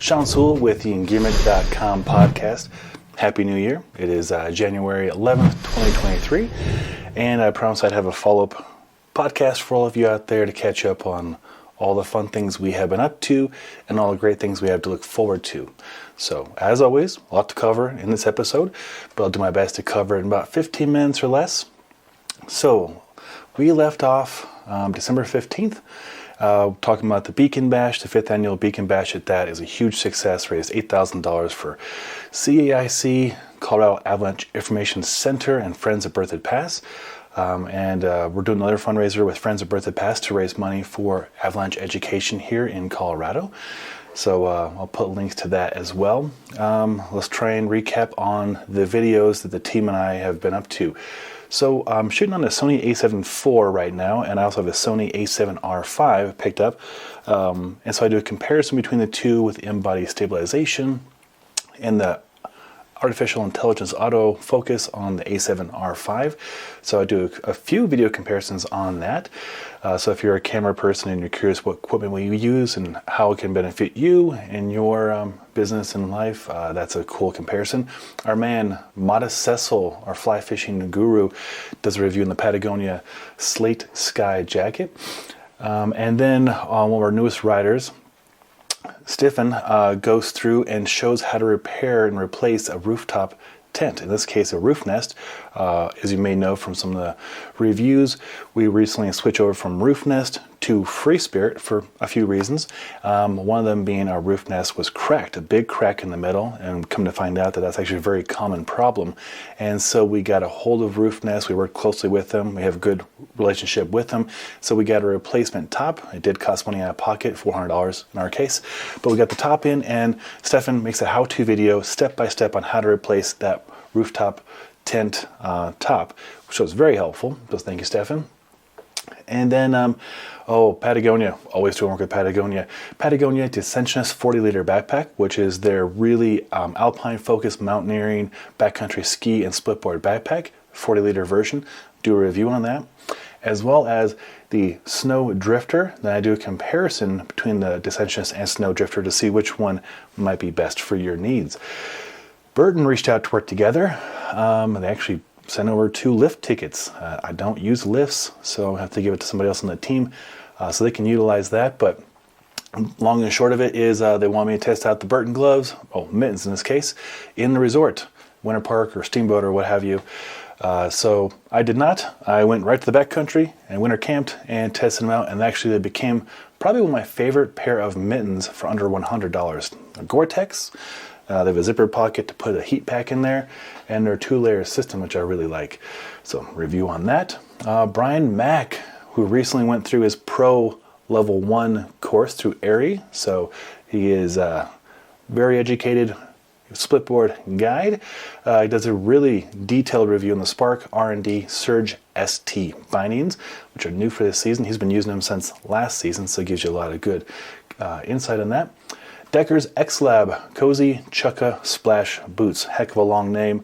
Sean Sewell with the Engearment.com podcast. Happy New Year. It is January 11th, 2023, and I promised I'd have a follow-up podcast for all of you out there to catch up on all the fun things we have been up to and all the great things we have to look forward to. So, as always, a lot to cover in this episode, but I'll do my best to cover it in about 15 minutes or less. So, we left off December 15th, talking about the Beacon Bash. The 5th annual Beacon Bash at that is a huge success, raised $8,000 for CAIC, Colorado Avalanche Information Center, and Friends of Berthoud Pass. And we're doing another fundraiser with Friends of Berthoud Pass to raise money for avalanche education here in Colorado. So I'll put links to that as well. Let's try and recap on the videos that the team and I have been up to. So I'm shooting on a Sony a7 IV right now, and I also have a Sony a7R5 picked up. And so I do a comparison between the two with in-body stabilization and the artificial intelligence autofocus on the a7R5. So I do a few video comparisons on that. So if you're a camera person and you're curious what equipment we use and how it can benefit you in your business and life, that's a cool comparison. Our man, Modest Cecil, our fly fishing guru, does a review in the Patagonia Slate Sky jacket. And then on one of our newest riders, Stefan goes through and shows how to repair and replace a rooftop tent, in this case a roof nest. As you may know from some of the reviews, we recently switched over from roof nest to Free Spirit for a few reasons. One of them being our roof nest was cracked, a big crack in the middle, and come to find out that that's actually a very common problem. And so we got a hold of roof nest, we worked closely with them, we have a good relationship with them, so we got a replacement top. It did cost money out of pocket, $400 in our case, but we got the top in, and Stefan makes a how-to video step by step on how to replace that rooftop tent top, which was very helpful, so thank you, Stefan. And then Patagonia, always doing work with Patagonia. Patagonia Descensionist 40-liter backpack, which is their really alpine-focused mountaineering, backcountry ski and splitboard backpack, 40-liter version. Do a review on that, as well as the Snow Drifter. Then I do a comparison between the Descensionist and Snow Drifter to see which one might be best for your needs. Burton reached out to work together. They actually sent over 2 lift tickets. I don't use lifts, so I have to give it to somebody else on the team so they can utilize that. But long and short of it is they want me to test out the Burton gloves, mittens in this case, in the resort, Winter Park or Steamboat or what have you. So I did not. I went right to the backcountry and winter camped and tested them out, and actually they became probably one of my favorite pair of mittens for under $100. Gore-Tex. They have a zipper pocket to put a heat pack in there, and their 2-layer system, which I really like. So, review on that. Brian Mack, who recently went through his Pro Level 1 course through ARI. So, he is very educated splitboard guide. He does a really detailed review on the Spark R&D Surge ST bindings, which are new for this season. He's been using them since last season, so it gives you a lot of good insight on that. Decker's X-Lab Cozy Chukka Splash Boots. Heck of a long name.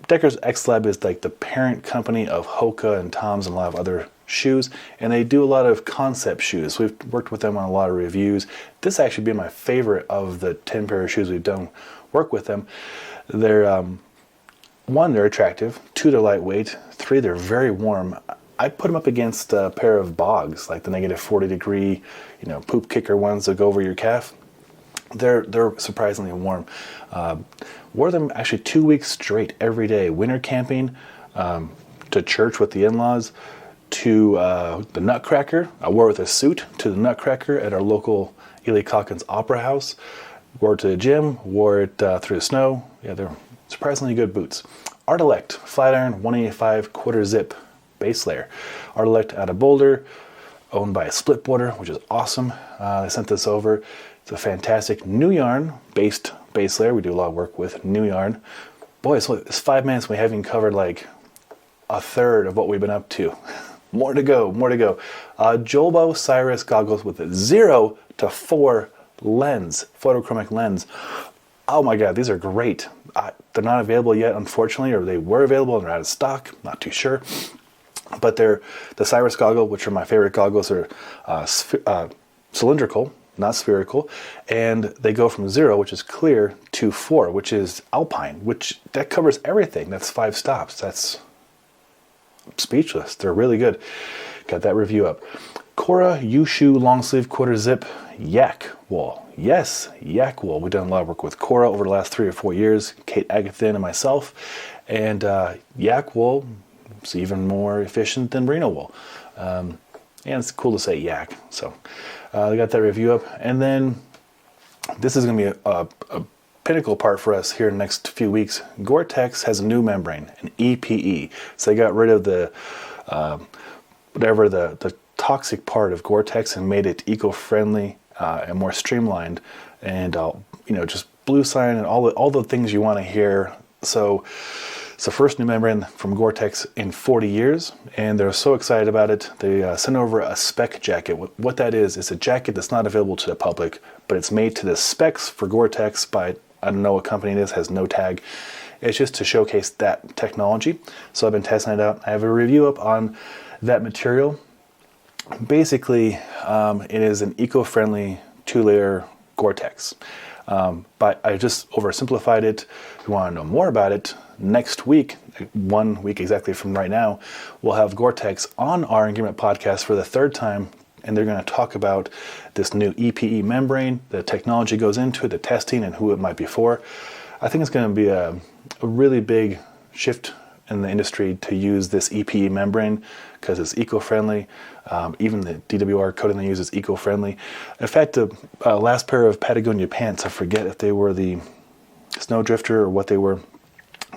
Decker's X-Lab is like the parent company of Hoka and Tom's and a lot of other shoes, and they do a lot of concept shoes. We've worked with them on a lot of reviews. This actually been my favorite of the 10 pair of shoes we've done work with them. They're 1, they're attractive. 2, they're lightweight. 3, they're very warm. I put them up against a pair of Bogs, like the negative 40 degree, poop kicker ones that go over your calf. They're surprisingly warm. Wore them actually 2 weeks straight every day. Winter camping, to church with the in-laws, to the Nutcracker. I wore it with a suit to the Nutcracker at our local Ely Calkins Opera House. Wore it to the gym, wore it through the snow. Yeah, they're surprisingly good boots. Artelect Flat Iron 185 quarter zip base layer. Artelect out of Boulder, owned by a splitboarder, which is awesome. They sent this over. It's a fantastic new yarn based base layer. We do a lot of work with new yarn. Boy, so it's 5 minutes. We haven't covered like a third of what we've been up to. More to go. Jolbo Cyrus goggles with a 0 to 4 lens, photochromic lens. Oh my God, these are great. They're not available yet, unfortunately, or they were available and they're out of stock. Not too sure. But they're the Cyrus goggle, which are my favorite goggles, are cylindrical, not spherical, and they go from 0, which is clear, to 4, which is alpine, that covers everything. That's 5 stops. That's speechless. They're really good. Got that review up. Cora Yushu long sleeve quarter zip yak wool. Yes, yak wool. We've done a lot of work with Cora over the last 3 or 4 years. Kate Agathan and myself. And yak wool is even more efficient than merino wool. And it's cool to say yak. So we got that review up. And then this is going to be a pinnacle part for us here in the next few weeks. Gore-Tex has a new membrane, an EPE. So they got rid of the the toxic part of Gore-Tex and made it eco-friendly and more streamlined, and just blue sign and all the things you want to hear. So it's the first new membrane from Gore-Tex in 40 years, and they're so excited about it. They sent over a spec jacket. What that is a jacket that's not available to the public, but it's made to the specs for Gore-Tex by, I don't know what company it is, has no tag. It's just to showcase that technology. So I've been testing it out. I have a review up on that material. Basically, it is an eco-friendly 2-layer Gore-Tex. But I just oversimplified it. If you want to know more about it, next week, 1 week exactly from right now, we'll have Gore-Tex on our Engearment podcast for the 3rd time, and they're going to talk about this new EPE membrane, the technology goes into it, the testing, and who it might be for. I think it's going to be a really big shift in the industry to use this EPE membrane because it's eco-friendly. Even the DWR coating they use is eco-friendly. In fact, the last pair of Patagonia pants, I forget if they were the Snowdrifter or what they were,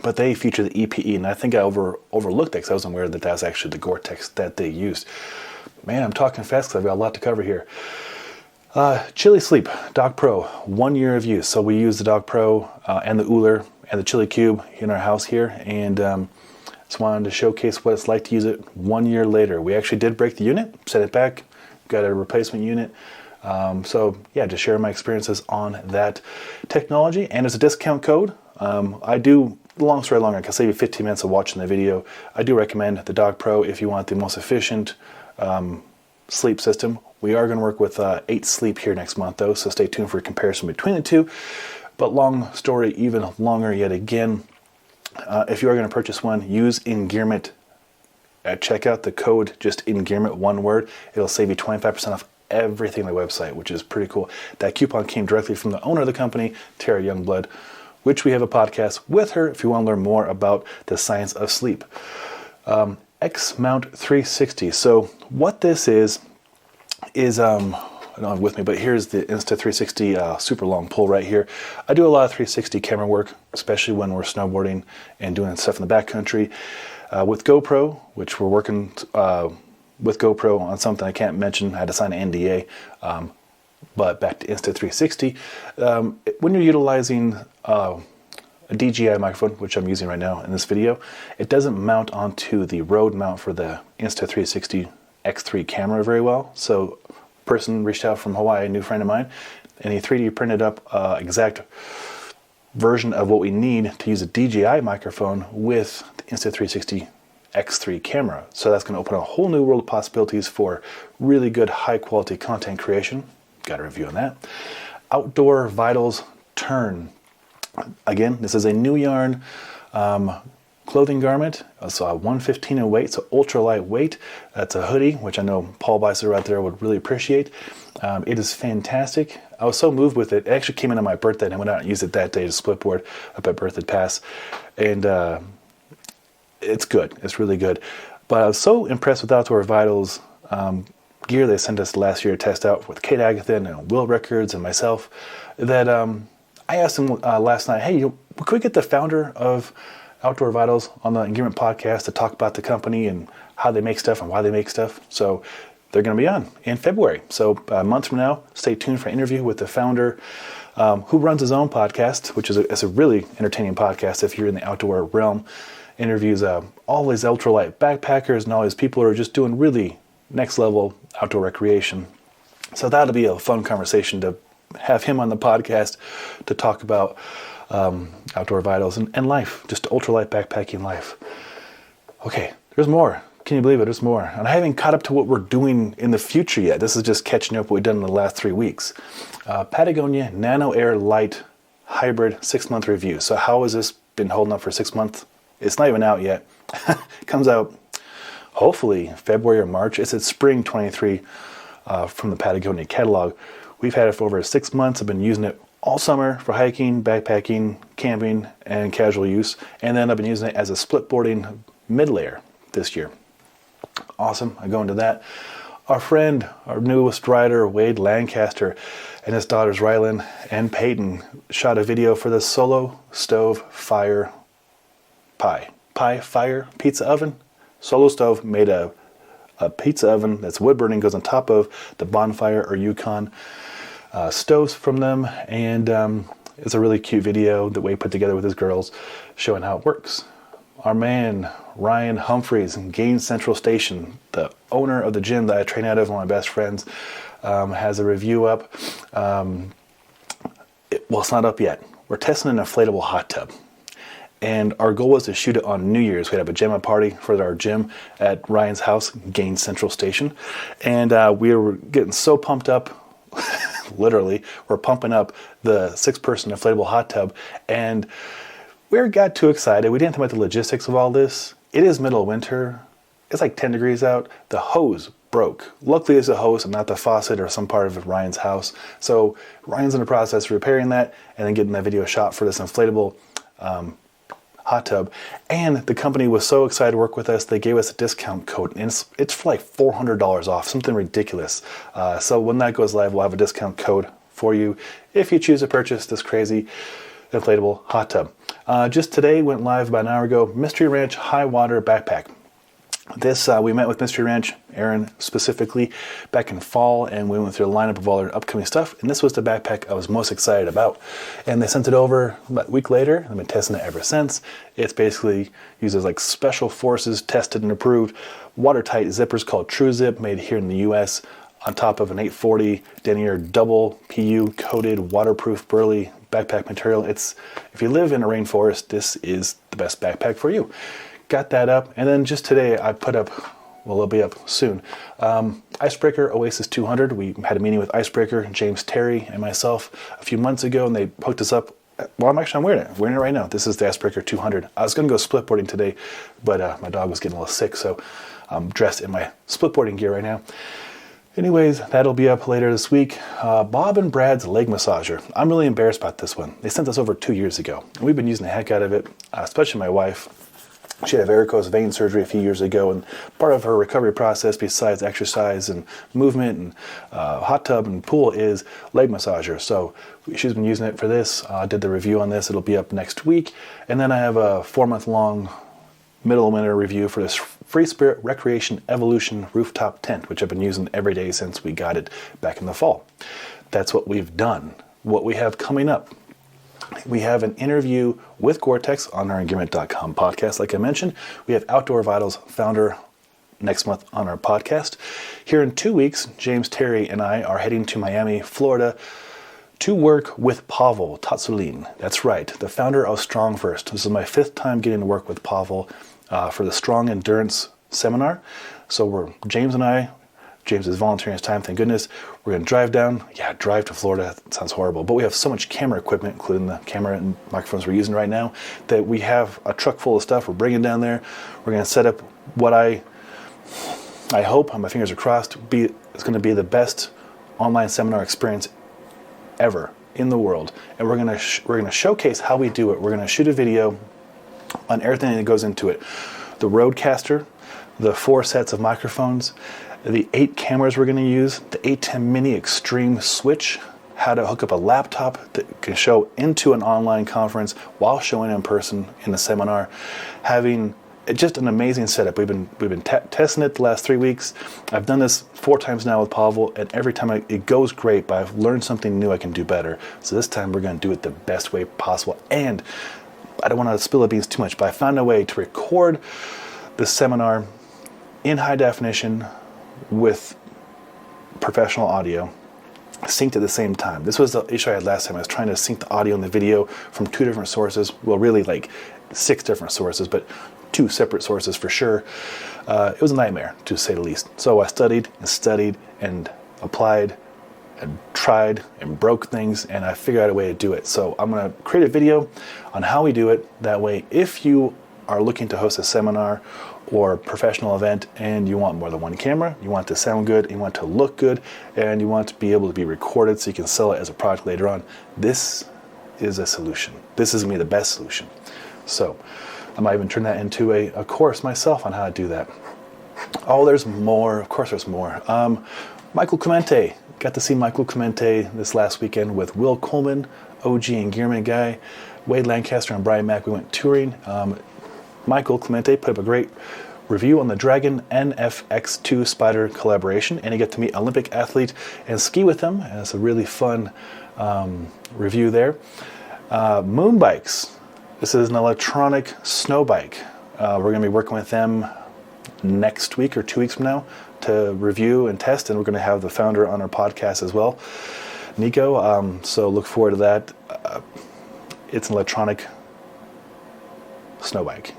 but they feature the EPE, and I think I overlooked that because I wasn't aware that that's actually the Gore-Tex that they used. Man, I'm talking fast because I've got a lot to cover here. Chili Sleep, Dog Pro, 1 year of use. So we use the Dog Pro and the Uller and the Chili Cube in our house here, and just wanted to showcase what it's like to use it 1 year later. We actually did break the unit, set it back, got a replacement unit. So yeah, just share my experiences on that technology, and as a discount code, long story long, I can save you 15 minutes of watching the video. I do recommend the Dog Pro if you want the most efficient sleep system. We are going to work with 8 Sleep here next month though, so stay tuned for a comparison between the two. But long story, even longer yet again, if you are going to purchase one, use Engearment at checkout. The code, just Engearment, one word. It'll save you 25% off everything on the website, which is pretty cool. That coupon came directly from the owner of the company, Tara Youngblood, which we have a podcast with her if you want to learn more about the science of sleep. X-Mount 360. So what this is I don't have it with me, but here's the Insta360 super long pull right here. I do a lot of 360 camera work, especially when we're snowboarding and doing stuff in the backcountry. With GoPro, which we're working with GoPro on something I can't mention. I had to sign an NDA. But back to Insta360. When you're utilizing a DJI microphone, which I'm using right now in this video, it doesn't mount onto the Rode mount for the Insta360 X3 camera very well. So person reached out from Hawaii, a new friend of mine, and he 3D printed up exact version of what we need to use a DJI microphone with the Insta360 X3 camera. So that's going to open a whole new world of possibilities for really good high quality content creation. Got a review on that. Outdoor Vitals Turn. Again, this is a new yarn clothing garment. So 115 in weight, so ultra lightweight. That's a hoodie, which I know Paul Beisler out there would really appreciate. It is fantastic. I was so moved with it. It actually came in on my birthday, and I went out and used it that day to split board up at Birthday Pass. And it's good. It's really good. But I was so impressed with Outdoor Vitals gear they sent us last year to test out with Kate Agathan and Will Records and myself that I asked him last night, hey, could we get the founder of Outdoor Vitals on the Engearment podcast to talk about the company and how they make stuff and why they make stuff? So they're going to be on in February. So a month from now, stay tuned for an interview with the founder who runs his own podcast, which is a really entertaining podcast if you're in the outdoor realm. Interviews all these ultralight backpackers and all these people who are just doing really next level outdoor recreation. So that'll be a fun conversation to have him on the podcast to talk about Outdoor Vitals and life, just ultralight backpacking life. Okay, there's more. Can you believe it? There's more. And I haven't caught up to what we're doing in the future yet. This is just catching up what we've done in the last 3 weeks. Patagonia Nano Air Light Hybrid 6-month review. So how has this been holding up for 6 months? It's not even out yet. It comes out hopefully February or March. It's at spring 23 from the Patagonia catalog. We've had it for over 6 months. I've been using it all summer for hiking, backpacking, camping, and casual use. And then I've been using it as a split boarding mid-layer this year. Awesome. I go into that. Our friend, our newest rider, Wade Lancaster, and his daughters Rylan and Peyton shot a video for the Solo Stove Fire Fire pizza oven. Solo Stove made a pizza oven that's wood burning, goes on top of the Bonfire or Yukon stoves from them, and it's a really cute video that Wade put together with his girls showing how it works. Our man, Ryan Humphreys in Gaines Central Station, the owner of the gym that I train out of, one of my best friends, has a review up. It's not up yet. We're testing an inflatable hot tub. And our goal was to shoot it on New Year's. We'd have a jam-up party for our gym at Ryan's house, Gaines Central Station. And we were getting so pumped up, literally, we're pumping up the 6-person inflatable hot tub. And we got too excited. We didn't think about the logistics of all this. It is middle of winter. It's like 10 degrees out. The hose broke. Luckily, it's a hose and not the faucet or some part of Ryan's house. So Ryan's in the process of repairing that and then getting that video shot for this inflatable hot tub. And the company was so excited to work with us, they gave us a discount code. And it's for like $400 off, something ridiculous. So when that goes live, we'll have a discount code for you if you choose to purchase this crazy inflatable hot tub. Just today went live about an hour ago, Mystery Ranch High Water Backpack. This, we met with Mystery Ranch, Aaron specifically, back in fall, and we went through a lineup of all their upcoming stuff, and this was the backpack I was most excited about. And they sent it over about a week later, and I've been testing it ever since. It's basically uses like special forces tested and approved watertight zippers called True Zip, made here in the US, on top of an 840 denier double PU coated waterproof burly backpack material. If you live in a rainforest, this is the best backpack for you. Got that up, and then just today I put up, well, it'll be up soon, Icebreaker Oasis 200. We had a meeting with Icebreaker, James Terry, and myself a few months ago, and they hooked us up. Well, I'm wearing it. I'm wearing it right now. This is the Icebreaker 200. I was going to go splitboarding today, but my dog was getting a little sick, so I'm dressed in my splitboarding gear right now. Anyways, that'll be up later this week. Bob and Brad's leg massager. I'm really embarrassed about this one. They sent this over 2 years ago, and we've been using the heck out of it, especially my wife. She had varicose vein surgery a few years ago, and part of her recovery process, besides exercise and movement and hot tub and pool, is leg massager. So she's been using it for this. I did the review on this. It'll be up next week. And then I have a 4-month-long middle of winter review for this Free Spirit Recreation Evolution rooftop tent, which I've been using every day since we got it back in the fall. That's what we've done. What we have coming up. We have an interview with Gore-Tex on our Engearment.com podcast, like I mentioned. We have Outdoor Vitals founder next month on our podcast. Here in 2 weeks, James Terry and I are heading to Miami, Florida, to work with Pavel Tatsulin. That's right, the founder of StrongFirst. This is my 5th time getting to work with Pavel for the Strong Endurance Seminar. So James and I, James is volunteering his time, thank goodness. We're going to drive down. Yeah, drive to Florida. That sounds horrible. But we have so much camera equipment, including the camera and microphones we're using right now, that we have a truck full of stuff we're bringing down there. We're going to set up what I hope, my fingers are crossed, is going to be the best online seminar experience ever in the world. And we're going to showcase how we do it. We're going to shoot a video on everything that goes into it. The Rodecaster, the 4 sets of microphones, the 8 cameras we're going to use, the A10 Mini Extreme Switch, how to hook up a laptop that can show into an online conference while showing in person in the seminar, having just an amazing setup. We've been testing it the last 3 weeks. I've done this 4 times now with Pavel, and every time it goes great, but I've learned something new I can do better. So this time we're going to do it the best way possible. And I don't want to spill the beans too much, but I found a way to record the seminar in high definition with professional audio synced at the same time. This was the issue I had last time. I was trying to sync the audio and the video from 2 different sources. Well, really like 6 different sources, but 2 separate sources for sure. It was a nightmare, to say the least. So I studied and applied and tried and broke things, and I figured out a way to do it. So I'm going to create a video on how we do it. That way, if you are looking to host a seminar or professional event and you want more than one camera, you want it to sound good, you want it to look good, and you want to be able to be recorded so you can sell it as a product later on, this is a solution. This is going to be the best solution. So I might even turn that into a course myself on how to do that. Oh, there's more. Of course there's more. Michael Clemente. Got to see Michael Clemente this last weekend with Will Coleman, OG Engearment guy, Wade Lancaster, and Brian Mack. We went touring. Michael Clemente put up a great review on the Dragon NFX2 Spider collaboration, and you get to meet Olympic athlete and ski with them. And it's a really fun review there. Moon Bikes. This is an electronic snow bike. We're going to be working with them next week or 2 weeks from now to review and test, and we're going to have the founder on our podcast as well, Nico. So look forward to that. It's an electronic snow bike.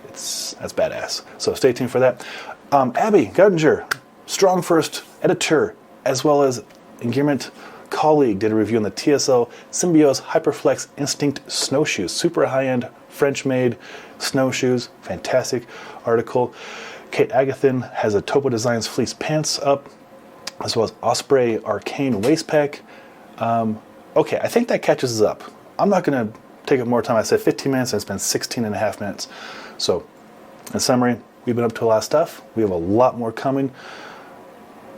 That's badass. So stay tuned for that. Abby Guttinger, StrongFirst editor, as well as Engearment colleague, did a review on the TSL Symbiose Hyperflex Instinct snowshoes. Super high-end French-made snowshoes. Fantastic article. Kate Agathan has a Topo Designs fleece pants up, as well as Osprey Arcane waist pack. Okay, I think that catches us up. I'm not going to take up more time. I said 15 minutes, and it's been 16 and a half minutes. So, in summary, we've been up to a lot of stuff. We have a lot more coming.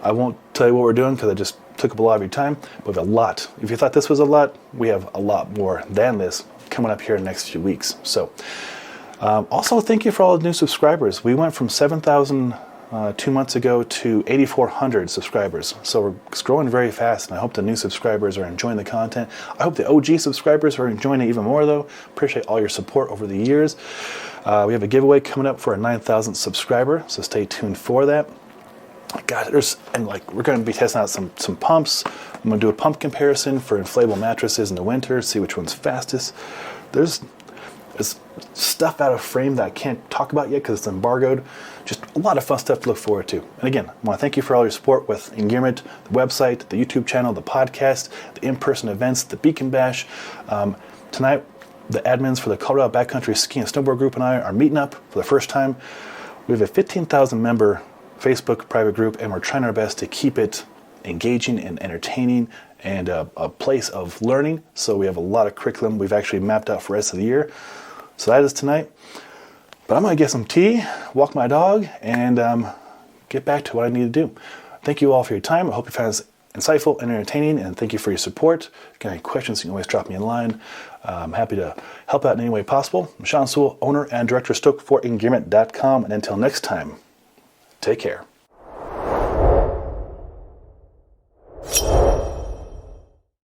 I won't tell you what we're doing because I just took up a lot of your time, but we have a lot. If you thought this was a lot, we have a lot more than this coming up here in the next few weeks. So, also, thank you for all the new subscribers. We went from 7,000 2 months ago to 8,400 subscribers. So we're growing very fast, and I hope the new subscribers are enjoying the content. I hope the OG subscribers are enjoying it even more, though. Appreciate all your support over the years. We have a giveaway coming up for a 9,000th subscriber, so stay tuned for that. God, we're going to be testing out some pumps. I'm going to do a pump comparison for inflatable mattresses in the winter, see which one's fastest. There's stuff out of frame that I can't talk about yet because it's embargoed. Just a lot of fun stuff to look forward to. And again, I want to thank you for all your support with Engearment, the website, the YouTube channel, the podcast, the in-person events, the Beacon Bash. Tonight, the admins for the Colorado Backcountry Ski and Snowboard Group and I are meeting up for the first time. We have a 15,000 member Facebook private group, and we're trying our best to keep it engaging and entertaining and a place of learning. So we have a lot of curriculum we've actually mapped out for the rest of the year. So that is tonight. But I'm going to get some tea, walk my dog, and get back to what I need to do. Thank you all for your time. I hope you found this insightful and entertaining, and thank you for your support. If you have any questions, you can always drop me a line. I'm happy to help out in any way possible. I'm Sean Sewell, owner and director of Stoke for Engearment.com. And until next time, take care.